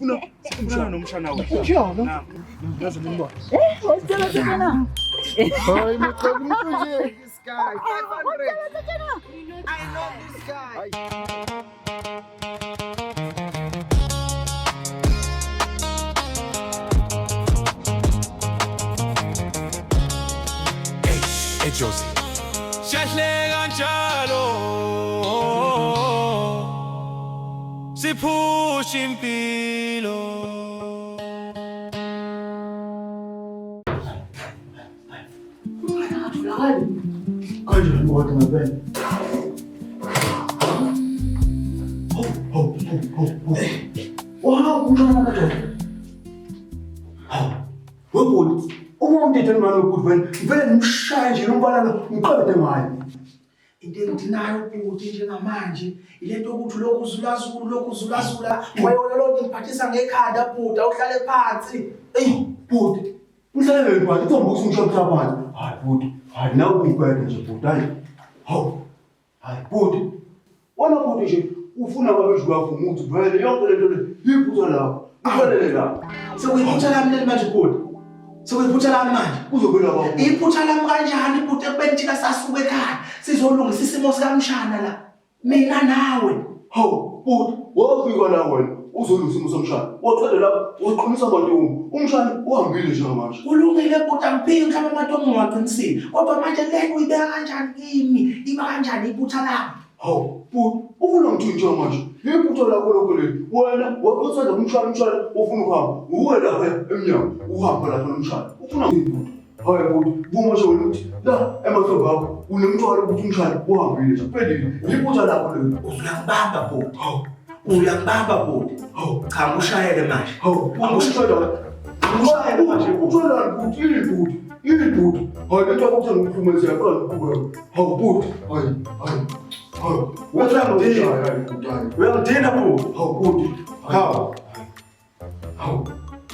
Funa nomshana wethu. Njalo. Yazi ngibona. What's going Hayi ngicabanga nje. This guy, 500. I know this guy. Hey Josie. Siyahle kanjalo. Siphusha impilo. Kanjani kodwa ngempela? Wow, kunjani madoda? Webona, uma umthetho manje ukuthi vele ngimshaye nje nombalana ngiqede ngayo. Into engidinayo ukuthi njengamanje ilento ukuthi lokhu zulazula wayona lonke ngiphathisa ngekhanda bhuda uhlale phansi. Ey, bhuti. Uhlale lephansi, uthomba ukuthi ngisho phansi. Hayi bhuti, hayi nawe ungikwede nje bhuti. Hayi bhuti. Wona bhuti nje ufuna kwabezwi kwakho ukuthi vele yonke lento le yiphutha lakho. Ufanele lapho. Sekuyiphutha lami leli manje bhuda. Sekuyiphutha lami manje. Uzobela kwakho. Iphutha lami kanjani bhuda ekubeni thina sasuke ekhaya sizolungisa isimo sikamshana la. Mina nawe. Hawu, bhuti, wafika la wena uzolungisa isimo somshana. Waqeda lapho uqinisa amantombi. Umshana uhambile nje manje. Kulungile bhuda angiphiki mhlawumbe amantombi ngiwaqinisile. Kodwa manje lento uyibeka kanjani kimi? Iba kanjani iphutha lami? Hawu, bhuti, ufuna ngithi nje manje. Yiphutha lakho lokho leli. Wena waqothanda umshana ufuna ukuhamba. Uwe lapha emnyango uhamba lapha nomshana. Ufuna ngithi bhuti. Hayi bhuti, uma nje wena uthi la emahlombe akho unemthwalo ukuthi umshana uhambile nje. Kuphelile. Yiphutha lakho leli. Uyangibamba bhuda. Uyangibamba bhuda. Cha ngikushayele manje. Hawu, angishayela. Angishayela manje. Uthwala bhuti, yini bhuti. Hayi lento akuthi ngikuphumeze yaqala ukubuka. Hawu bhuti, hayi. Uyangidina bhuda. Hawu bhuti. Hawu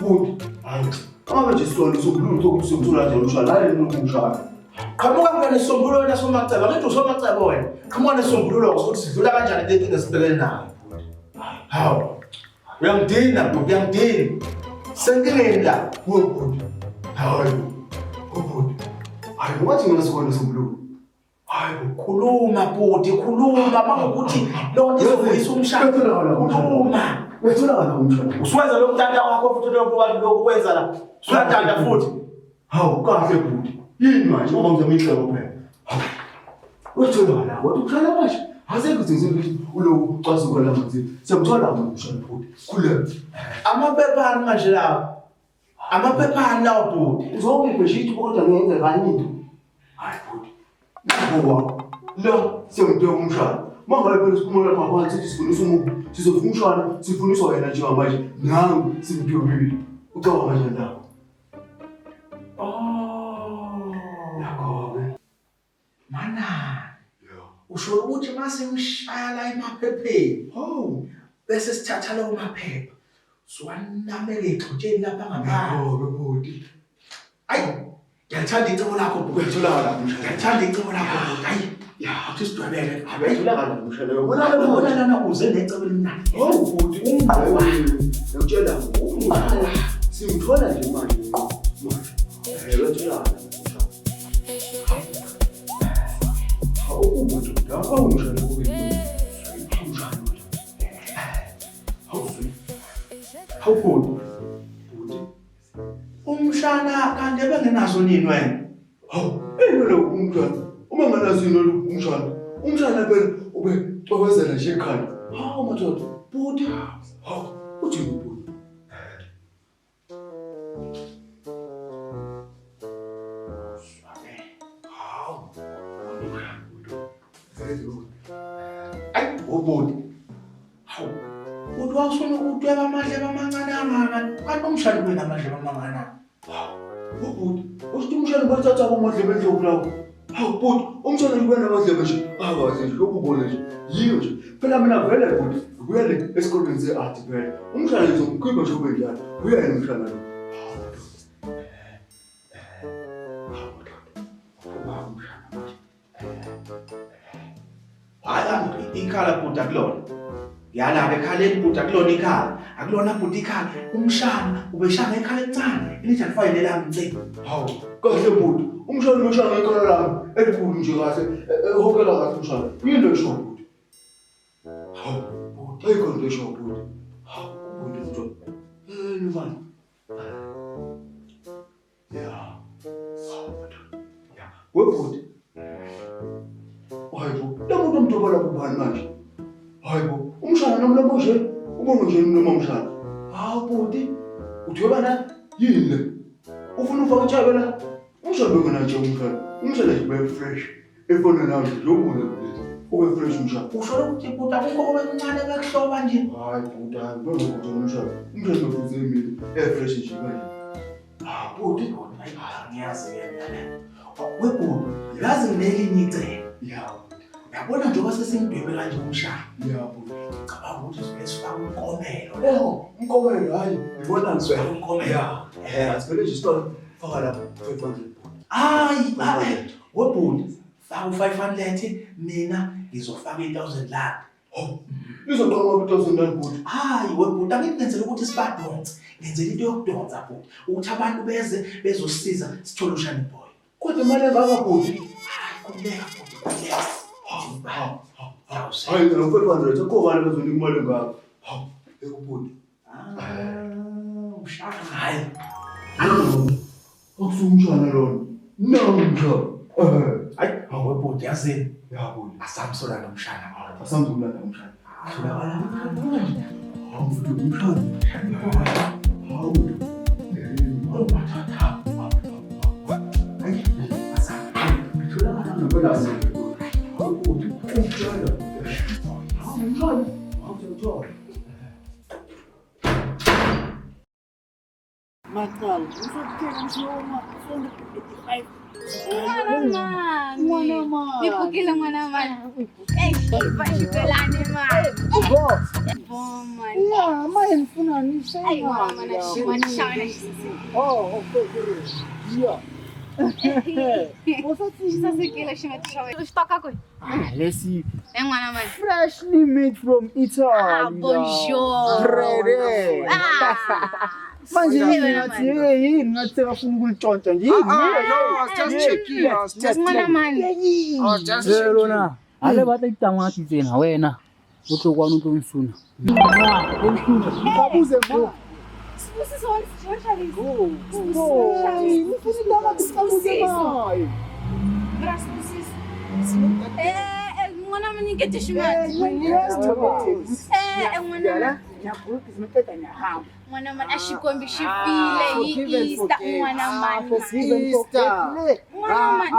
bhuti. Ave nje sona sokulunga ukuthi somthula nje umshana hayi nokumshana. Qhamuka ngane sombululo wena somacebo. Ngithi usomacebo wena. Qhamuka nesombululo ukuthi sidlula kanjani le nkinga sibhekene nayo. Hawu. Uyangidina bhuda, uyangidina. Senkingeni la. Bhuti. Hayi. Bhuti. Hayi wathi ngasikona sombululo. Hayi Khuluma bhuti, khuluma makuthi lonke izovuyisa umshana. Khuluma. wetholakala umshana. Usiwenza lo mtata wakho futhi lokhu kwenza la. Usuyatanda futhi. Hawu kahle bhuti. Yini manje uma ngizama inhlebo phela. Wetholakala kodwa uhlala manje. Asekho izinto ukuthi uloku ucasuka la manje. Siyamthola umshana bhuti. Khuleka. Amaphepha manje lawo. Amaphepha lawo bhuti. Uzongibheshitha kodwa ngenze kanye. Hayi bhuti. Ngoba la siyamthola umshana. Mangabe phela siphumula maphansi sithi sifundisa umuntu sizofuna umshana sifuniswa wena njengamanje nawe simphilile. Ucabanga manje la. Mana. Usho ukuthi masimshaya la emaphepheni. Bese sithatha lawo maphepha. Siwanamele egxotsheni lapha ngapha. Bhuti. Ayi, ngiyathanda icebo lakho bhuti. Wetholakala umshana. Ngiyathanda icebo lakho bhuti. Hayi. Ya, athi sidwebele. Wetholakala umshana. Wona lana uze necebo elimnandi. Bhuti ungqawe. Ngiyakutshela umshana. Simthola nje manje. Wetholakala umshana. Umuntu lapha umshana kube umshana. Hawukhona. Umshana kanti bengenazo nini wena? Lo umshana. Uma nganazo lo umshana. Umshana phela ube cobezela nje ekhaya. Hawu madoda. Bhuti. Uthi bhuti. Ayi, ubhuti. Hawu. Uthi wasona ukudweba amadlebe amancane angaka. Kanti umshana ube namadlebe amangana. Bhuti, uthi umshana bathatha amadlebe endlovu lawo. Hawu bhuti, umshana ube namadlebe nje. Akaze nje lokhu ubone nje. Yiyo nje. Phela mina vele bhuti, kuyele esikoleni se-art phela. Umshana ngizomkhipha nje ube njalo. Uyena umshana lo. Hayi, ikhala bhuti akulona. Yala ke khaleni bhuti akulona ikhala. akulona bhuti ikhaya umshana ubeshanga ekhaya encane elithi alifayele lami insipho. Hawu, kahle bhuti. Umshana umshana ekhaya lami. Elikhulu nje kahle. Ehokela kahle umshana. Yini esho bhuti? Hawu, bhuti. Ayikho esho bhuti. Hawu, bhuti nje. Mfana. Yeah. Yeah. Webhuti. Hayibo, lamuntu omthobola kubani manje? Hayibo, umshana nomlomo nje, ubona nje nomlomo umshana. Hawu bhuti, uthweba na yini le? Ufuna ufaka itshaba la? Umshana bengena nje umshana. Umshana nje ube fresh. Efona nawe nje ubone ukuthi ube fresh umshana. Usho ukuthi bhuti akukho okuncane bekuhloba nje. Hayi bhuti, hayi bengokho umshana. Umshana ufuze imini fresh nje kanje. Ah bhuti, ngiyazi yena. Webhuti, yazi ngelinye icebo. Yeah. Yabona njengoba sesingidwebe kanje umshana. Yeah bhuti. Cabanga ukuthi sifaka umkomelo. Oh, umkomelo hayi. Ngibona ngizwe Umkomelo. Yeah. Asibele nje store faka la 500. Hayi, webhuti, faka u500 mina ngizofaka 1000 landi. Oh, izoqala 1000 rand bhuti. Hayi webhuti, angikenzela ukuthi sibadonse. Ngenzela into yokudonsa bhuti, ukuthi abantu beze bezosiza sithole ushani boy. Kodwa imali engaka bhuti? Hayi, kubeka bhuti, kubeka. Hayi, lo 500 akubani bezonika imali engaka? Hawu, ekubhuti. Umshana. Hayi. Akusumshana lona. Namhla. Hayi, awubhuti yazini. Ya bhuti. Asamsola nomshana ngawo. Asamzulanda umshana. Tholakala Hawu, umshana. Hawu. Matala, uzokuthela mhloma 485. Mwana man. Nipokele mwana man. Bashipelane man. Boss. Boma. Yeah, manje ngifuna Ay, mama na shimani shana. Oh, okay. Yeah. Sasekela shimati shawe. Ushtoka koi. Let's see. Mwana man. Freshly made from Italy. Ah, bonjour. Ready. Manje yini ngathi bafuna ukulitshontsha nje yini? No, just checking. Mwana man. Oh, just Lona. Ale batla itamati tsena wena. O tlo kwana o tlo nsuna. Babuze ngo. Sibusiso wali Go. Ngifuna itamati babuze ngayo. Mwana man ngeke shimati. Mwana man ashikombi shipile Easter mwana man. Mwana man.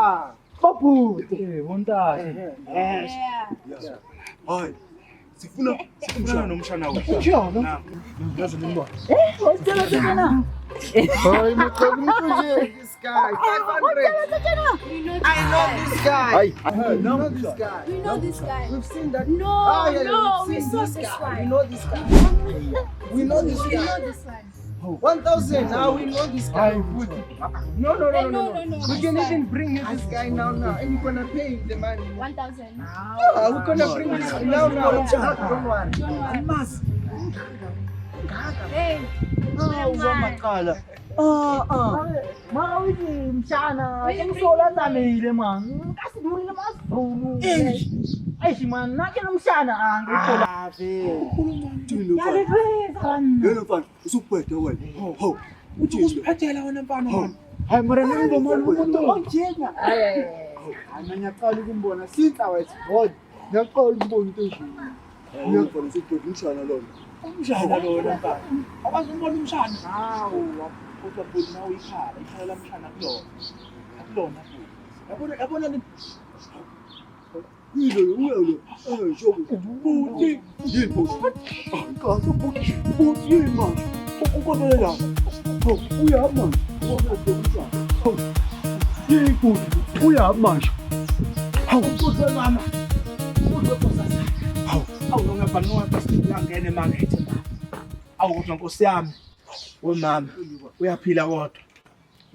Babuze bontazi. Hayi. Sifuna nomshana wethu. Njalo. Yazi limbona. Wacela sena. Hayi, nje this guy. 500. I know this guy. Hayi, know this guy. We know this guy. We've seen that. No, we we've saw seen this We guy. know this guy. We know this We guy. know this one. 1,000. Now we know this guy. No. No. We can even bring this guy now, and you're gonna pay him the money. 1,000. We're gonna bring this guy now. Don't worry. Hey, uzamaqala. Mara withi mshana, emsola tsamile man. Kasidulile mazulu. Eish man, nake nomshana angithola. Yena mfana, usukuphethe wena. Hawu. Uthi Usiphethela wena mfana man. Hayi mara ngizomona umuntu Onjena. Ngiyaqala ukumbona sinhla wethu. Hod. Ngiyaqala ukubona into enjini. Ngiyafuna ukuthi umshana lona. Umshana lona mfana. Akwazi umbona umshana. Hawu, kodwa futhi nawe ikhala lamshana kulona. Kulona futhi. Yabona le Yilo uyalo. Shobo. Buti. Yini buti? Kaso buti. Buti yini manje? Ukonela la. Hawu, uyahamba manje. Hawu. Yini buti? Uyahamba manje. Hawu, Kuhle mama. Kuhle nkosazana. Awu ngapha ngene emakethe mama. Awu kodwa nkosi yami. Wemama, uyaphila kodwa.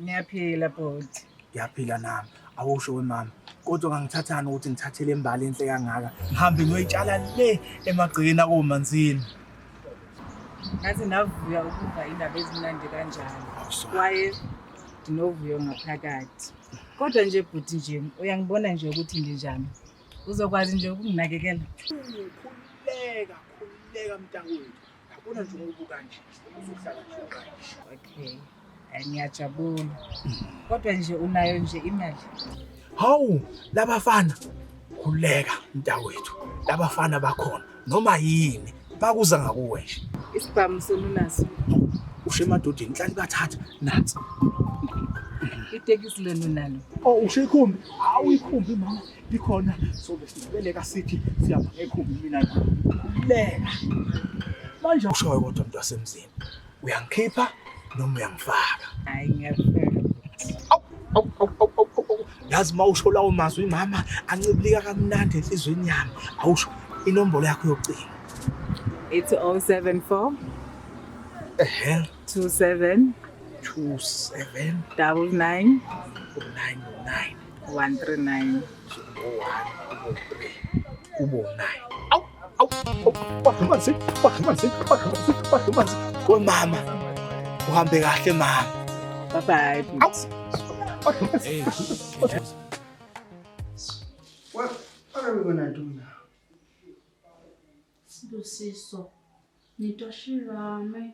Ngiyaphila bhuti. Ngiyaphila nami. Awusho wemama. Kodwa ngangithathana ukuthi ngithathele imbali enhle kangaka. Ngihambe ngiyoyitshala le emagcekeni akomanzini. ngathi navuya ukuva indaba ezimnandi kanjalo kwaye ndinovuyo ngaphakathi. Kodwa nje bhuti nje uyangibona nje ukuthi nginjani, uzokwazi nje ukunginakekela? Khululeka mntakwethu, yabona nje ngokubuka nje uzohlala nje kanje. Okay, ngiyajabula. Kodwa nje unayo nje imali? Hawu, labafana khululeka mntakwethu, labafana bakhona noma yini bakuza ngakuwe nje. Isibhamu sonunaso Ushe emadodeni inhlali bathatha nathi. itekisi lenu nalo. Oh, ushe ikhumbi? Hawu ikhumbi mama, likhona. Sobe sibeleka sithi siyapha ngekhumbi mina nawe. Khululeka. Manje ushoyo kodwa mntu wasemzini. Uyangikhipha noma uyangifaka? Hayi ngiyafika. Yazi mawusho lawo mazwi mama ancibilika kamnandi enhlizweni yami. Awusho inombolo yakho yocingo. It's 074 27 27 99 99 909 139. Kubo 9. Bakhamanzi. Mama, uhambe kahle mama. Bye bye. What are we gonna do now? Sibusiso, nitoshirame.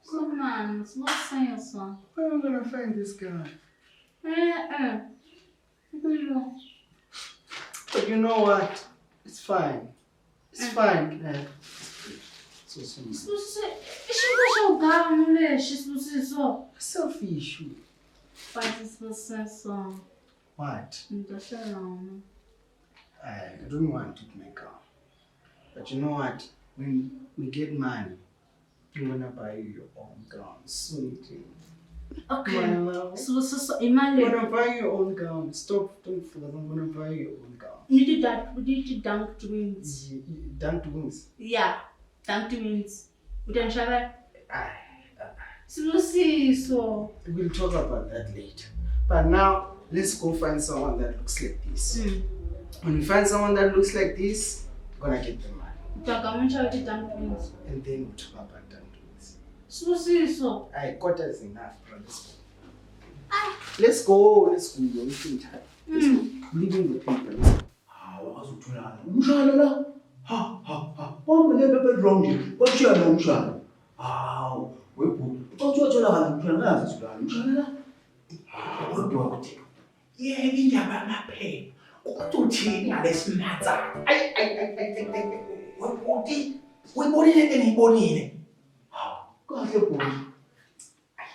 Samani, sibusiso. Where am I gonna find this guy? But you know what? It's fine. It's fine. Sibusiso, ishikusho ugama leshi sibusiso. Selfish. Faz sibusiso. What? Nitoshirame. I don't want to make up. But you know what? When we get money, I'm gonna buy you your own gown. Sweetie. Okay. My love. Sibusiso, I'm imali. gonna buy you your own gown. Stop, don't forget. I'm gonna buy you your own gown. We need to dunk twins. Done to wings. Yeah, dunk twins. Utanishaba? Sibusiso. We'll talk about that later. But now, let's go find someone that looks like this. When we find someone that looks like this, we're gonna get the money. Utakamusha uti dunk twins. And then we'll talk about done to wings. Sibusiso. Quarter is enough, bro. Let's go. Let's go. You're wasting time. Let's go. Leaving the people. Awazutholana. Umshana la. Ha. Wonke lepepe wrong nje. Kwashiyana umshana. Hawu, webhuti. Uthothola umshana ngazi uthulana. Umshana la. Kodwa kuthi. Yeke indaba yamaphepha. Ukuthi uthini ngalesimatha. Ay. Webhuti. Uyibonile engiyibonile. Hawu, kahle bhuti.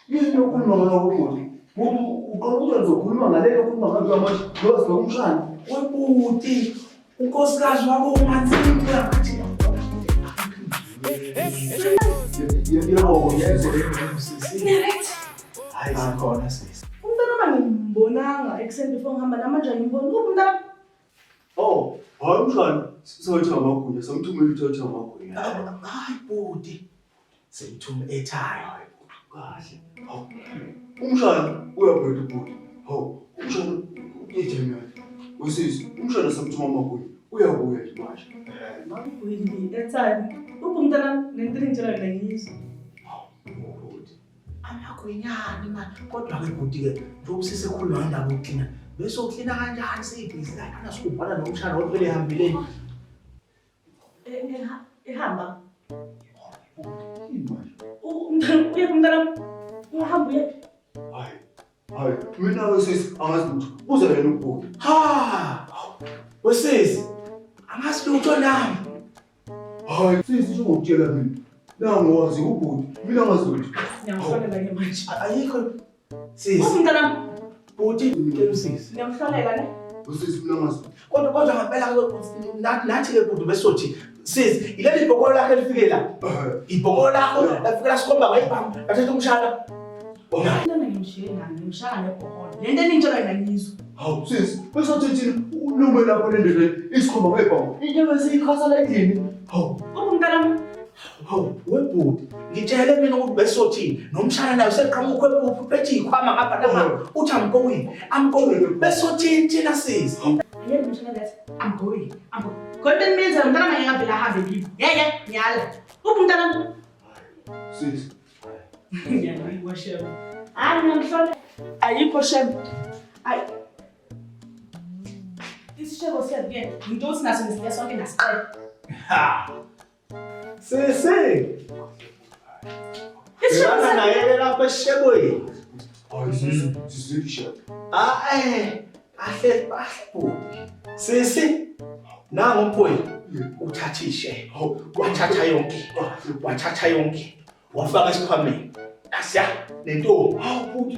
Yini yokukhuluma ngayo bhuti? Uqala ukuthi uzokhuluma ngale yokukhuluma ngayo manje. Lo umshana. Webhuti. Unkosikazi wako umanzini ngathi. Yebo, hayi sikhona sisi. Umntwana ngimbonanga ekuseni before ngihamba namanje ngimbona umntwana. Oh, hayi umshana. Sothi amagunya, somthumela uthi amagunya. Hayi bhuti. Semthume ekhaya. Kahle. Hawu. Umshana uyabheka ibhuti. Hawu, umshana uyejemela. Wesisi, umshana somthuma amagunya. Uyabuya nje manje. Windi ethani. Umntwana nentini ngitshela yona ngiyizwa. Bhuti. Amagwinyani manje. Kodwa ke bhuti ke, njengoba sisekhuluma ngendaba yokuklina, bese uklina kanjani seyibhizi la kana sikubhala nomshana ophele ehambeleni. Ehamba. Yini manje? Umntwana uhamba uye. Hayi, mina wesisi angazi lutho. Uze yena ubhuti. Ha! Wesisi. Angazi lutho nami. Hayi, sisi ngokutshela mina. Nangazi ubhuti. Mina angazi lutho. Ngiyamhlolela ke manje. Ayikho sisi. Umntwana Bhuti, ngicela usisi. ngiyamhlolela ne. Wesisi mina angazi. Kodwa ngempela nathi ke bhuti besothi sisi ileli ibhokolo lakhe lifike la. Ibhokolo lakho lafika lasikhomba ngayibamba. Bathatha umshana. Umntwana ngimshaya nebhokolo. Lento eningitshela yona ngiyizwa. Hawu, sisi, besothi thina ulume lapho lendele isikhomba ngebhongo. Into bese ikhasa la endlini. Hawu. Umntwana Hawu, webhuti, ngitshele mina ukuthi besothini nomshana nayo seqhamuka kwepuphu bethi ikhwama ngapha lapha uthi amkowini besothini thina sisi. yena ngimshaya that I'm going. Kodwa means umntwana ngeke ngavela have people. Ngiyala. Umntwana Sis. Ngiyabikwa Shem. Hayi ngiyamhlola. Ayikho Shem. Ayi. Isishebo siyabuyela. Into osinaso nesiya sonke nasiqela. Ha. Sisi. Isishebo Ngibona naye lapha esishebweni. Hayi sisisha. Ahle bhuti. Sisi. Nangu mphoyi. Uthathishe. Wathatha yonke. Wafaka esikhwameni. Asiya nentombi. Bhuti,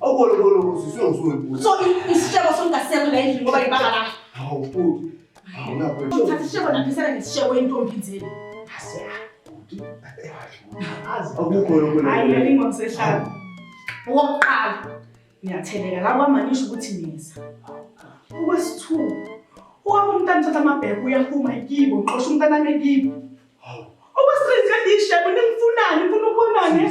awubolo sisiyongisuke. So isishebo songasekho la endlini ngoba ibanga la. Hawu bhuti. Hawu Uthatha isishebo naphisana nesishebo entombi nzeni. Asiya. akukho lokho. Hayi yalingo ngisehlala. Okokuqala ngiyatheleka la kwamanisha ukuthi niyeza. Okwesithuba uwaba umntana uthatha amabheke uyaphuma ekibo uqosha umntana ekibo. Okwesithathu nje ishebo nimfunani ufuna ukubonane.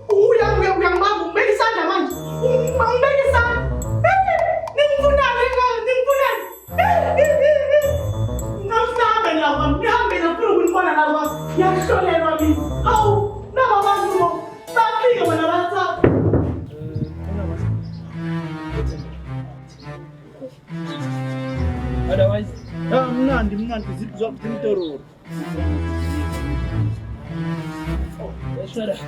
Uyangibamba ubeka isandla manje. Ungibeka isandla. Nimfunani nimfunani. Ngihambe la ngihambe la ufuna ukunibona la kwami. Ngiyahlolelwa mina. Hawu naba bantu lo. Bafike bona bathatha. Otherwise, mnandi ziphi zimtororo. shut up.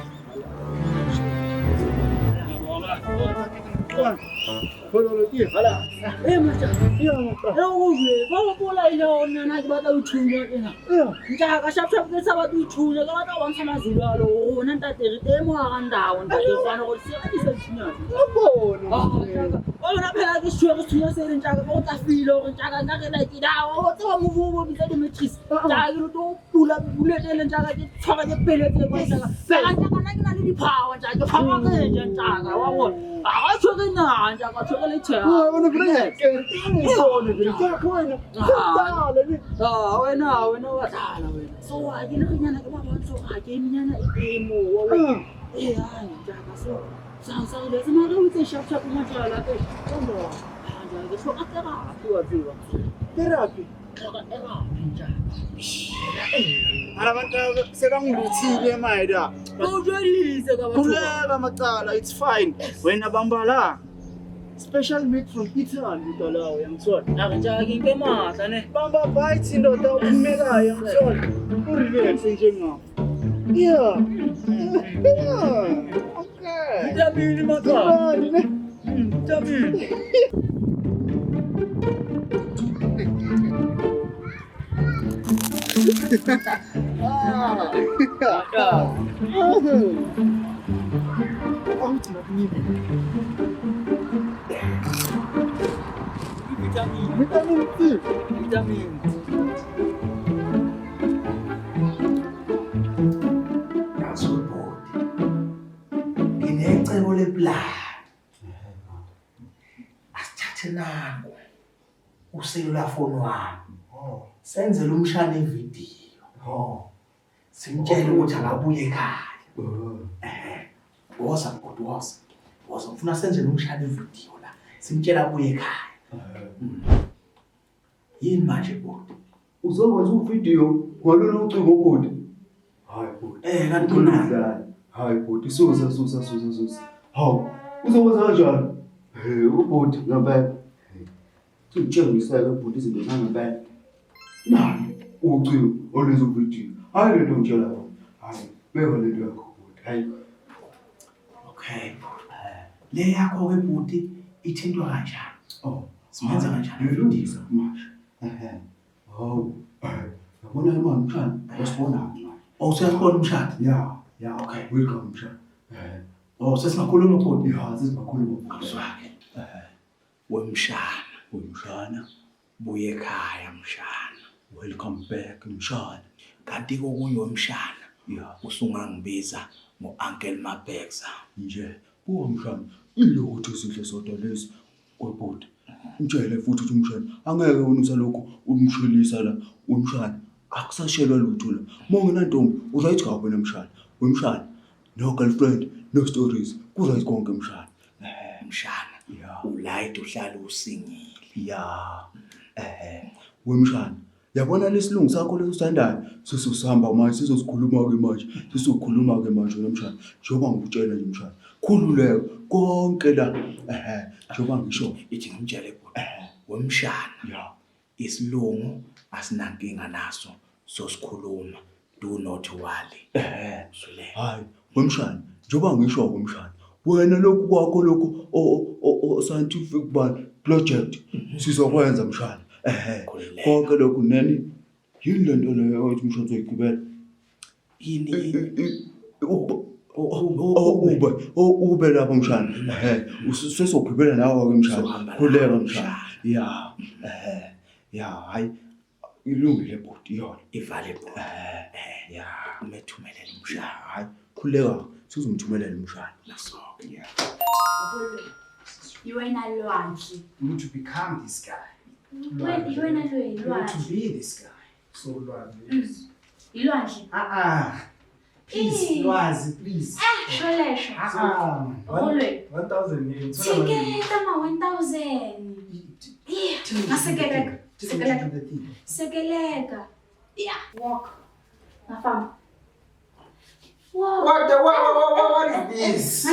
Hala. Master. Bola yona na batla uthunya ena. Ntaka shap ke sa batla uthunya ka batla wantsha mazulu alo rona ntate re mo ga ndawo ntate fana go se ka disa thunya. Bona phela ke shwe go thunya se re ntaka go tla filo go ntaka ka ke la ke dawo go tswa movubo bitsa di matrix. Ta ke to pula buletele ntaka ke tshwara ke peletse go ntaka. Ka na ke na le dipower ntaka ke phama ke je ntaka wa bona. A tsho ke na ntaka tsho ke le tsha. Wena vile ke ngone vile ke wena. Wena wathala wena. So wa ke naganyana ke ba bontsho ga ke minyana e mo wa wena. Hayi ntaka so. Sa ile se mara utse shap mo tsala ke. Tsondo. Anja ke so ka tsaka wa tsiwa. Therapy. Abantu sekanguluthile mayida. Ujolise ka batho. Kuleka macala, it's fine. Wena bambala. Special meat from Italy utalawo yangithola. Akenjake ke matla ne. Bamba bites indoda uphumekayo yangithola. Urelax njengapha. Yeah. Okay. Vitamini matla. Vitamini. Vitamin C. Vitamini. Ngazubona. Nginecebo leplan. Asithathe nangu. Uselula phone wami. Senze lo mshana evidiyo. Simtshele ukuthi akabuye ekhaya. Woza kodwa woza. Woza ufuna senze lo mshana evidiyo la. Simtshela abuye ekhaya. Yini manje bhuti? Uzokwenza uvidiyo ngalolu ucingo bhuti. Hayi bhuti. Kanti kunani? Hayi bhuti susa. Hawu, uzokwenza kanjani? Ubhuti ngempela. Singitshengisele ubhuti izinto zangempela. Nani ucingo olezo vidiyo. Hayi lento ngitshela yona. Hayi, beka lento yakho bhuti. Hayi. Okay. Le yakho ke bhuti ithintwa kanjani? Simenza kanjani? Ngilungisa manje. Hawu. Yabona imali mshana, usibona manje. Useyakhona umshado? Yeah, Okay. welcome mshana. Sesimakhuluma bhuti. Sesimakhuluma. Awuzwake. Wemshana. Buye ekhaya mshana. Welcome back mshana. Kanti kokunye wemshana. Usungangibiza ngo-Uncle Mabhekza. Nje buwa mshana ilokho sihle sodwa lesi kwebhuti. Mtshele futhi ukuthi umshana angeke wena usalokho umshilisa la umshana akusashelwa lutho la. Mongena ntombi uzayithi cha wena mshana. Wemshana no girlfriend no stories kuzayithi konke mshana. Mshana. Ulayita uhlala usingile. Wemshana Yabona lesilungu sakho lesosandayo sihamba manje sizosikhuluma-ke manje sizokhuluma-ke manje wena mshana njengoba ngikutshela nje mshana khululeka konke la njengoba ngisho ithi ngimtshele wemshana ya isilungu asinankinga naso sosikhuluma do not worry hayi wemshana njengoba ngisho wemshana wena lokhu kwakho lokhu scientific project sizokwenza mshana konke lokhu neni yini lento leyo othi mshana uzoyigibela ube lapho mshana sesogibela nawe ke mshana khuleka mshana ya hayi ilungile bhuti yona ivaluable ya umethumelela umshana hayi khuleka sizomthumelela umshana naso Iwena lwandle. You need to become this guy. Iwena You need to lwandle. be this guy. So Lwazi. Ilwandle. Please, Lwazi, please. Sholesho. Olwe. 1,000 names. Tiketa ma 1000. Masekeleka. Sekeleka. Yeah, walk. Nafam. Wow. What is this?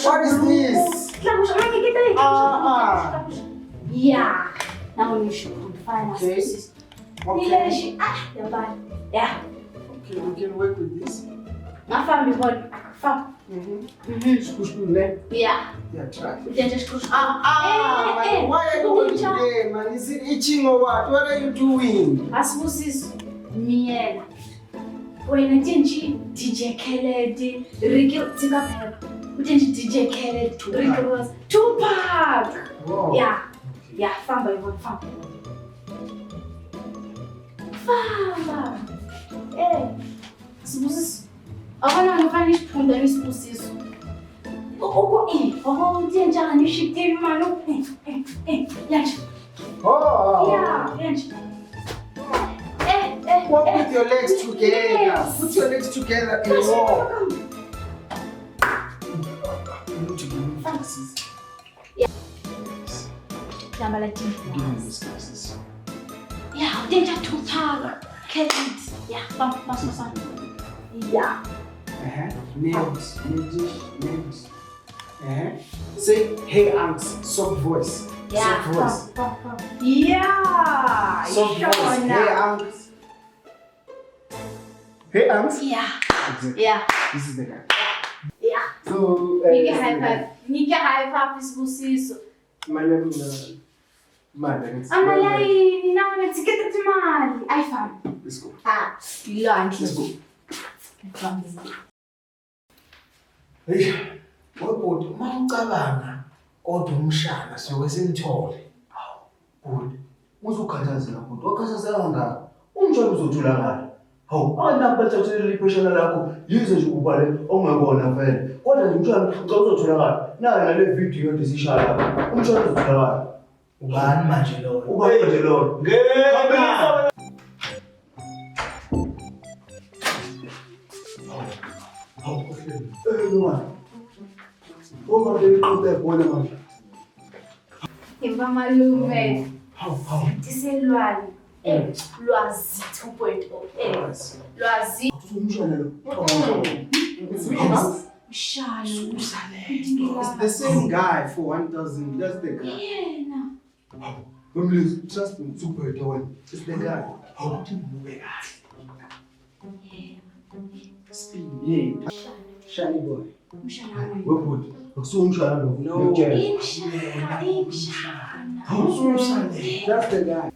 What is this? Yeah. Now you should find us. Okay. Okay. Yeah. Okay, we can work with this. Nafam bihon. Fam. Push ne? Yeah. Yeah, try. We can just push. Man, why are you doing today, man? Is it itching or what? What are you doing? Asbusis miela. Wena tjenji DJ Khaled, Ricky Tigapep. Tjenji DJ Khaled, Ricky Ross, Tupac. Wow. Yeah. Yeah, famba yona famba. Famba. Asbusis. Abana ngifana isiphunda isibusiso. Tjenja ni shite mano. Yanje. Oh. Yeah, yanje. Walk with your legs together. Yes. Put your legs together and walk. You need to give me glasses. Lamba la Give me tinta. these glasses. Yeah, Tjenja Tupac. Khaled. Yeah, bam. Yeah. Names. Say, hey, Anks. Soft voice. Yeah. Soft voice. Yeah. Soft voice. Hey, Shona. Anks. Hey, Anks. Yeah. Exactly. Yeah. This is the guy. Yeah. So, Nike high five isibusiso. my name is Madam. Amalai ninaona tiketi timali. Ayifam. Let's go. Ilwandle. Let's go. Hey, webhuti uma ucabanga kodwa umshana siyoke simthole. Bhuti, uzukhathazeka bhuti, wakhathazeka kangaka. Umshana uzotholakala. Hawu, abantu bathathele ipheshana lakho, yize nje ubale ongekona vele. Kodwa nje umshana ucela uzotholakala. Nayo nale video yonke sishaya lapha. Umshana uzotholakala. Ubani manje lo? Ubani manje lo? Ngeke. Noma. Uma leqoqe bona manje. Imba malume. Hawu. Tiselwani. Lwazi 2.0. Lwazi. Umshana lo. Mshana. It's the same guy for 1,000. That's the guy. Yena. Wemlisi, trust me, super wena. It's the guy. Hawu. Yeah. Shiny boy. Mshana. Webhuti, akusiwo umshana lo. No. Ngiyakutshela. Imshana. Hawu, umshana. That's the guy.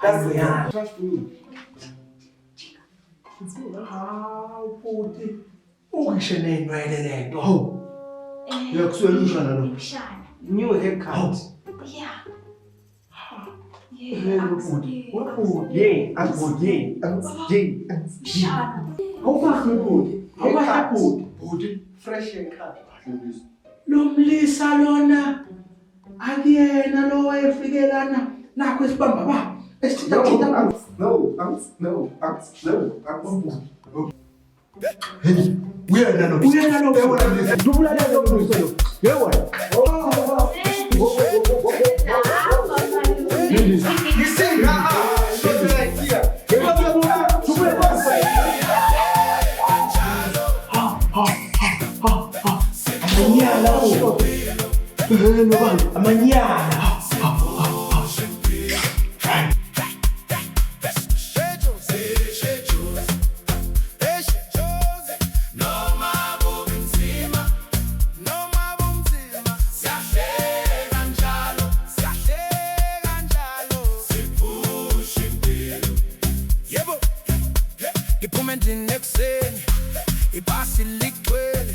That's the guy. Trust me. Hawu, bhuti. Ungisho nenwele lento. Hawu. Yakuswela umshana lo. Mshana. New haircut. Yeah. Yeah, webhuti. Webhuti. Yeah, yeah. Mshana. Awukahle bhuti. Awukahle bhuti. Bhuti. Fresh haircut. Lo mlisa lona akuyena lo wayefikelana nakho isibamba ba. Esithitha No. Hey, uyena lo. uyena lo Yewena mlisi. dubulale lo mlisa lo. Yewena. Mlisi. Listen. Nobani? Amanyana. Ngiphume endlini ekuseni ibhasi ligcwele